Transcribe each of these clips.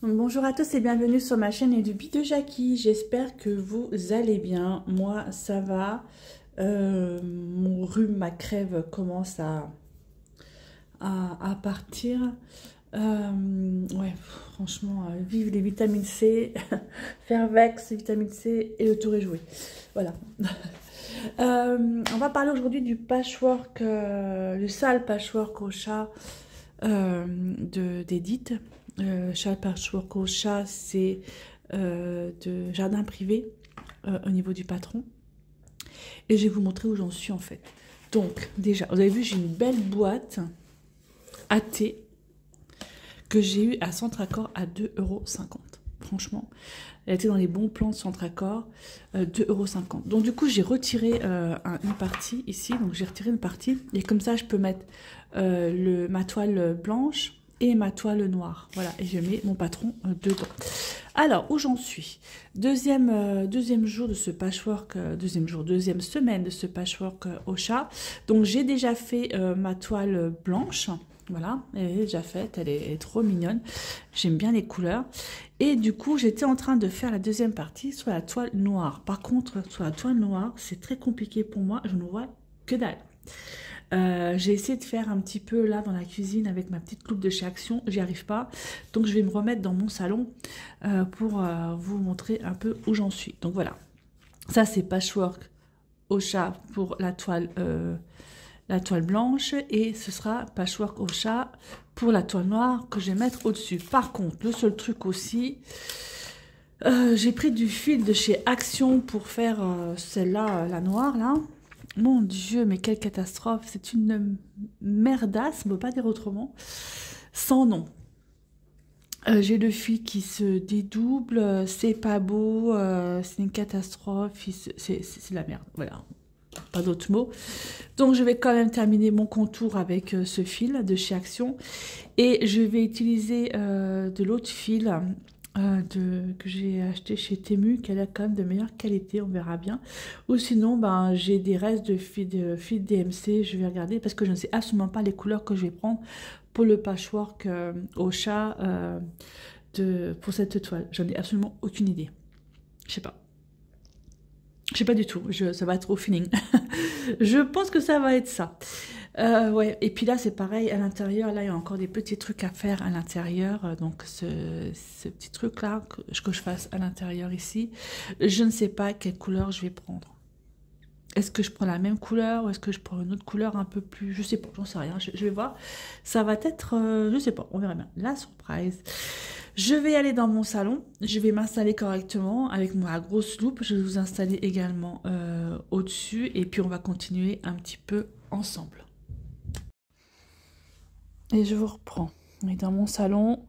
Bonjour à tous et bienvenue sur ma chaîne Edubi de Jackie. J'espère que vous allez bien. Moi, ça va. Mon rhume, ma crève commence à partir. Ouais, franchement, vive les vitamines C, Fervex, vitamine C et le tour est joué. Voilà. On va parler aujourd'hui du patchwork, le sale patchwork au chat d'Edith. Chat patchwork au chat, c'est de jardin privé au niveau du patron. Et je vais vous montrer où j'en suis en fait. Donc, déjà, vous avez vu, j'ai une belle boîte à thé que j'ai eu à Centracor à 2,50 €. Franchement, elle était dans les bons plans de Centracor, 2,50 €. Donc du coup, j'ai retiré une partie ici. Donc j'ai retiré une partie. Et comme ça, je peux mettre ma toile blanche et ma toile noire. Voilà, et je mets mon patron dedans. Alors, où j'en suis? Deuxième jour de ce patchwork, deuxième semaine de ce patchwork au chat. Donc j'ai déjà fait ma toile blanche. Voilà, elle est déjà faite, elle est trop mignonne. J'aime bien les couleurs. Et du coup, j'étais en train de faire la deuxième partie sur la toile noire. Par contre, sur la toile noire, c'est très compliqué pour moi. Je ne vois que dalle. J'ai essayé de faire un petit peu là dans la cuisine avec ma petite loupe de chez Action. J'y arrive pas. Donc, je vais me remettre dans mon salon pour vous montrer un peu où j'en suis. Donc, voilà. Ça, c'est patchwork au chat pour la toile blanche et ce sera patchwork au chat pour la toile noire que je vais mettre au-dessus. Par contre, le seul truc aussi, j'ai pris du fil de chez Action pour faire celle-là, la noire là. Mon Dieu, mais quelle catastrophe, c'est une merdasse, on ne peut pas dire autrement, sans nom. J'ai le fil qui se dédouble, c'est pas beau, c'est une catastrophe, c'est la merde, voilà. Pas d'autres mots. Donc je vais quand même terminer mon contour avec ce fil de chez Action et je vais utiliser de l'autre fil que j'ai acheté chez Temu, qui a quand même de meilleure qualité, on verra bien. Ou sinon, ben, j'ai des restes de fil DMC, je vais regarder parce que je ne sais absolument pas les couleurs que je vais prendre pour le patchwork au chat pour cette toile. J'en ai absolument aucune idée. Je sais pas. Je sais pas du tout, ça va être au feeling. Je pense que ça va être ça. Ouais, et puis là, c'est pareil, à l'intérieur, là, il y a encore des petits trucs à faire à l'intérieur. Donc, ce petit truc-là, que je fasse à l'intérieur ici, je ne sais pas quelle couleur je vais prendre. Est-ce que je prends la même couleur ou est-ce que je prends une autre couleur un peu plus... Je sais pas, j'en sais rien, je vais voir. Ça va être... je sais pas, on verra bien. La surprise. Je vais aller dans mon salon, je vais m'installer correctement avec ma grosse loupe. Je vais vous installer également au-dessus et puis on va continuer un petit peu ensemble. Et je vous reprends. On est dans mon salon.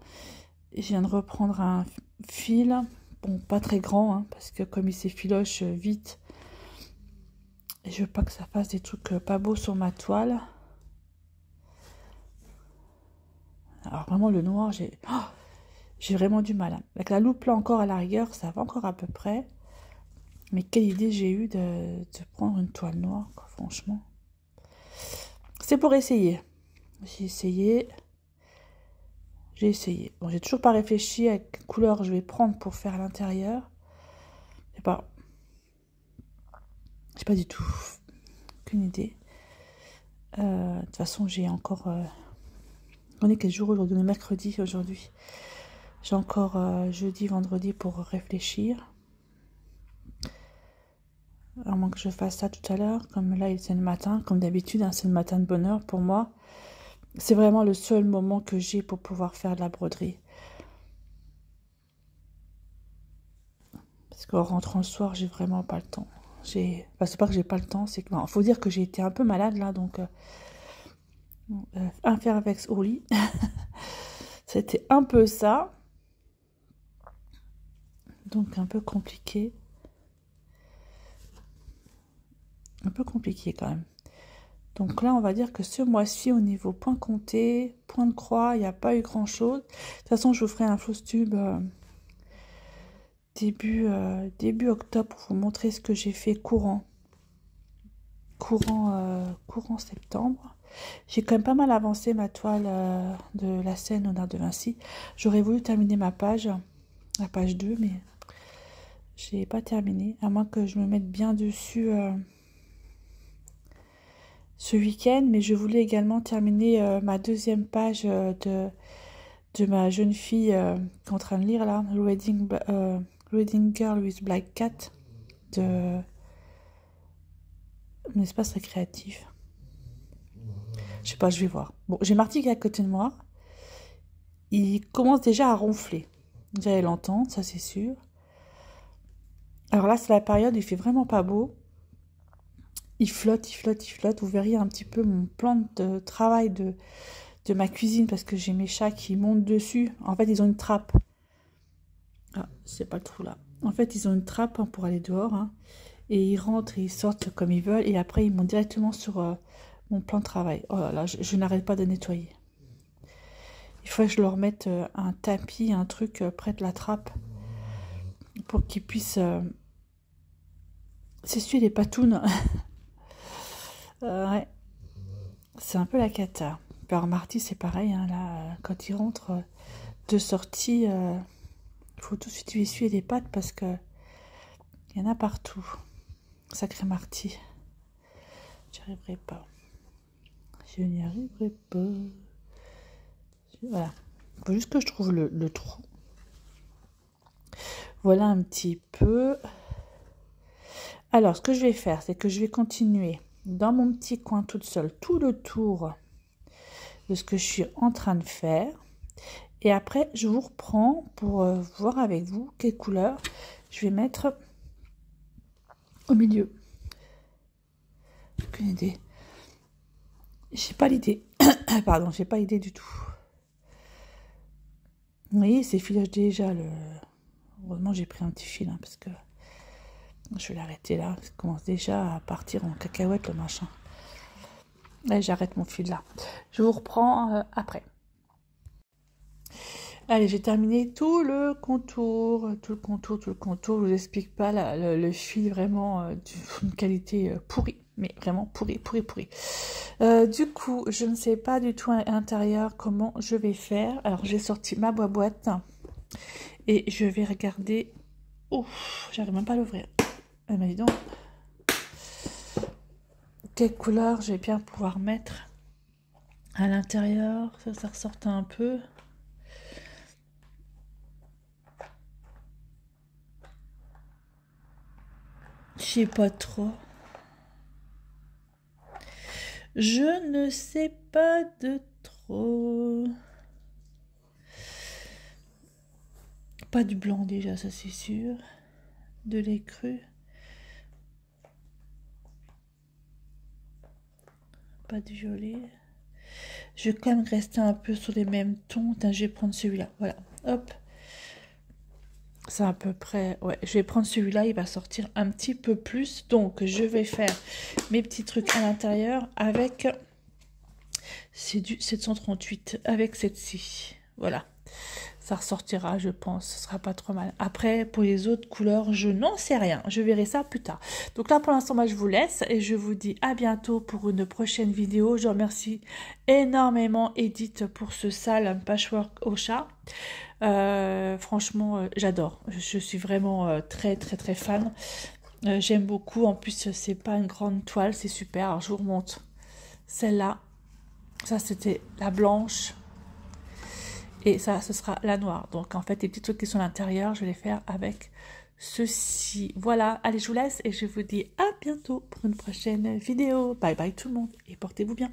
Je viens de reprendre un fil. Bon, pas très grand, hein, parce que comme il s'effiloche vite, et je veux pas que ça fasse des trucs pas beaux sur ma toile. Alors vraiment le noir, j'ai vraiment du mal. Avec la loupe là encore à la rigueur, ça va encore à peu près. Mais quelle idée j'ai eu de prendre une toile noire, quoi, franchement. C'est pour essayer. J'ai essayé. Bon, j'ai toujours pas réfléchi à quelle couleur je vais prendre pour faire à l'intérieur. Je sais pas. J'ai pas du tout. Aucune idée. De toute façon, j'ai encore... On est quel jour aujourd'hui? On est mercredi aujourd'hui. J'ai encore jeudi, vendredi pour réfléchir. À moins que je fasse ça tout à l'heure. Comme là, c'est le matin. Comme d'habitude, hein, c'est le matin de bonne heure pour moi. C'est vraiment le seul moment que j'ai pour pouvoir faire de la broderie. Parce qu'en rentrant le soir, j'ai vraiment pas le temps. Enfin, c'est pas que j'ai pas le temps, c'est que... Bon, faut dire que j'ai été un peu malade là, donc... un Fervex au lit. C'était un peu ça. Donc un peu compliqué. Un peu compliqué quand même. Donc là, on va dire que ce mois-ci, au niveau point compté, point de croix, il n'y a pas eu grand-chose. De toute façon, je vous ferai un floss tube début octobre pour vous montrer ce que j'ai fait courant septembre. J'ai quand même pas mal avancé ma toile de la scène Léonard de Vinci. J'aurais voulu terminer ma page, la page 2, mais j'ai pas terminé. À moins que je me mette bien dessus ce week-end. Mais je voulais également terminer ma deuxième page de ma jeune fille qui est en train de lire là, Reading Girl with Black Cat de mon espace récréatif. Je sais pas, je vais voir. Bon, j'ai Marty qui est à côté de moi. Il commence déjà à ronfler. Vous allez l'entendre, ça c'est sûr. Alors là, c'est la période où il fait vraiment pas beau. Il flotte, il flotte, il flotte. Vous verriez un petit peu mon plan de travail de ma cuisine parce que j'ai mes chats qui montent dessus. En fait, ils ont une trappe. Ah, c'est pas le trou là. En fait, ils ont une trappe pour aller dehors. Hein, et ils rentrent et ils sortent comme ils veulent. Et après, ils montent directement sur mon plan de travail. Oh là là, je n'arrête pas de nettoyer. Il faut que je leur mette un tapis, un truc près de la trappe pour qu'ils puissent s'essuyer les patounes. Ouais. C'est un peu la cata. Alors Marty, c'est pareil. Hein, là, quand il rentre de sortie, il faut tout de suite lui essuyer les pattes parce que il y en a partout. Sacré Marty. J'y arriverai pas. Je n'y arriverai pas. Voilà. Il faut juste que je trouve le trou. Voilà un petit peu. Alors, ce que je vais faire, c'est que je vais continuer dans mon petit coin toute seule, tout le tour de ce que je suis en train de faire. Et après, je vous reprends pour voir avec vous quelle couleur je vais mettre au milieu. Aucune idée. J'ai pas l'idée. Pardon, j'ai pas idée du tout. Vous voyez, c'est filage déjà. Heureusement, j'ai pris un petit fil hein, parce que je vais l'arrêter là. Ça commence déjà à partir en cacahuète le machin. Allez, j'arrête mon fil là. Je vous reprends après. Allez, j'ai terminé tout le contour. Je vous explique pas le fil vraiment d'une qualité pourrie. Mais vraiment pourri. Du coup, je ne sais pas du tout à l'intérieur comment je vais faire. Alors, j'ai sorti ma boîte et je vais regarder. Ouf, j'arrive même pas à l'ouvrir. Mais dis donc, quelle couleur je vais bien pouvoir mettre à l'intérieur. Ça ressorte un peu. Je sais pas trop. Je ne sais pas de trop. Pas du blanc déjà, ça c'est sûr. De lait cru. Pas du violet. Je vais quand même rester un peu sur les mêmes tons. Attends, je vais prendre celui-là. Voilà. Hop. C'est à peu près... Ouais, je vais prendre celui-là. Il va sortir un petit peu plus. Donc, je vais faire mes petits trucs à l'intérieur avec... C'est du 738 avec cette-ci. Voilà. Ça ressortira, je pense. Ce sera pas trop mal. Après, pour les autres couleurs, je n'en sais rien. Je verrai ça plus tard. Donc là, pour l'instant, moi, je vous laisse. Et je vous dis à bientôt pour une prochaine vidéo. Je remercie énormément Edith pour ce sale patchwork au chat. Franchement, j'adore. Je suis vraiment très fan. J'aime beaucoup. En plus, c'est pas une grande toile. C'est super. Alors, je vous remonte celle-là. Ça, c'était la blanche. Et ça, ce sera la noire. Donc, en fait, les petits trucs qui sont à l'intérieur, je vais les faire avec ceci. Voilà. Allez, je vous laisse et je vous dis à bientôt pour une prochaine vidéo. Bye bye tout le monde et portez-vous bien.